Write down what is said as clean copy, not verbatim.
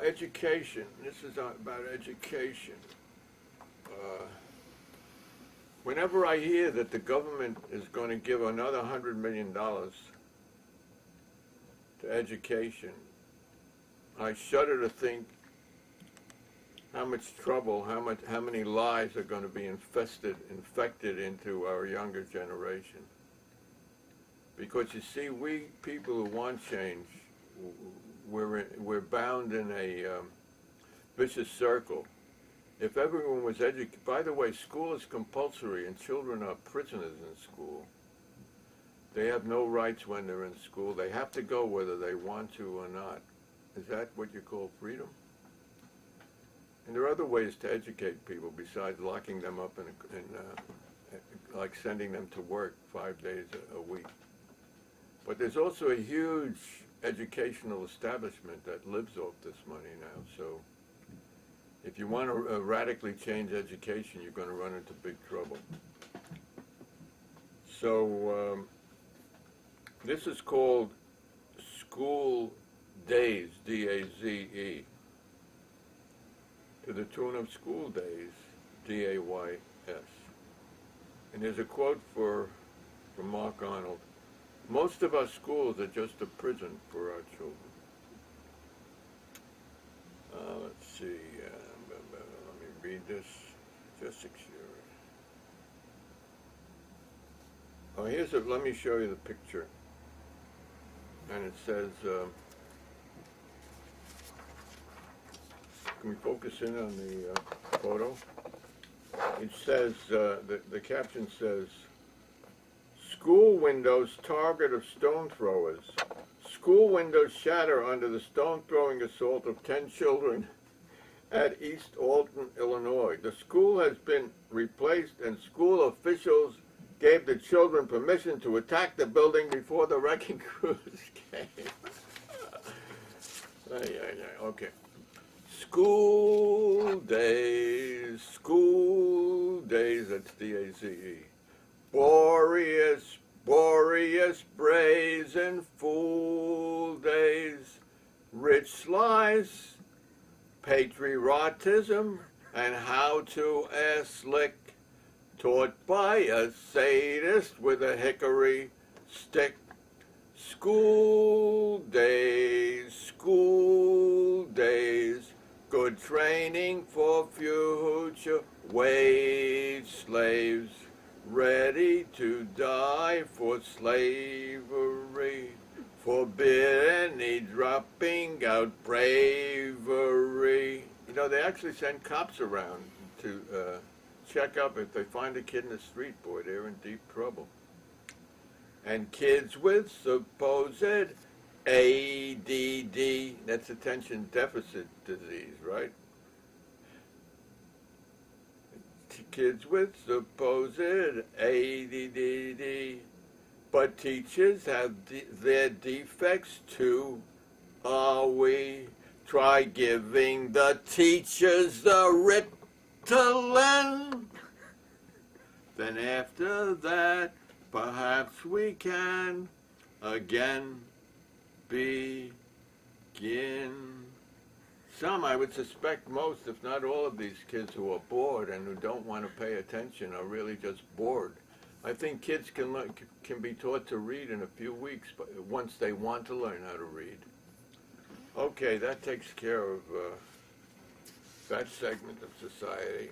education. This is about education. Whenever I hear that the government is going to give another $100 million to education, I shudder to think how much trouble, how many lives are going to be infected into our younger generation. Because you see, we people who want change, we're bound in a vicious circle. If everyone was educated, by the way, school is compulsory and children are prisoners in school. They have no rights when they're in school. They have to go whether they want to or not. Is that what you call freedom? And there are other ways to educate people besides locking them up like sending them to work 5 days a week. But there's also a huge educational establishment that lives off this money now. So if you want to radically change education, you're going to run into big trouble. So this is called School Daze, D-A-Z-E, to the tune of School Daze, D-A-Y-S. And there's a quote from Mark Arnold. Most of our schools are just a prison for our children. Let's see, let me read this, just secure. Oh, let me show you the picture. And it says, can we focus in on the photo? It says, the caption says, school windows target of stone throwers. School windows shatter under the stone-throwing assault of 10 children at East Alton, Illinois. The school has been replaced and school officials gave the children permission to attack the building before the wrecking crews came. Okay. School days, that's D-A-Z-E. Boreas, brazen fool days, rich lies, patriotism, and how to ass slick, taught by a sadist with a hickory stick. School days, good training for future wage slaves, ready to die for slavery, forbid any dropping out bravery. You know, they actually send cops around to check up if they find a kid in the street. Boy, they're in deep trouble. And kids with supposed ADD, that's attention deficit disease, right? Kids with supposed ADD, but teachers have their defects too. Are we? Try giving the teachers the Ritalin. Then after that, perhaps we can again begin. Some, I would suspect most, if not all of these kids who are bored and who don't want to pay attention are really just bored. I think kids can be taught to read in a few weeks, but once they want to learn how to read. Okay, that takes care of that segment of society.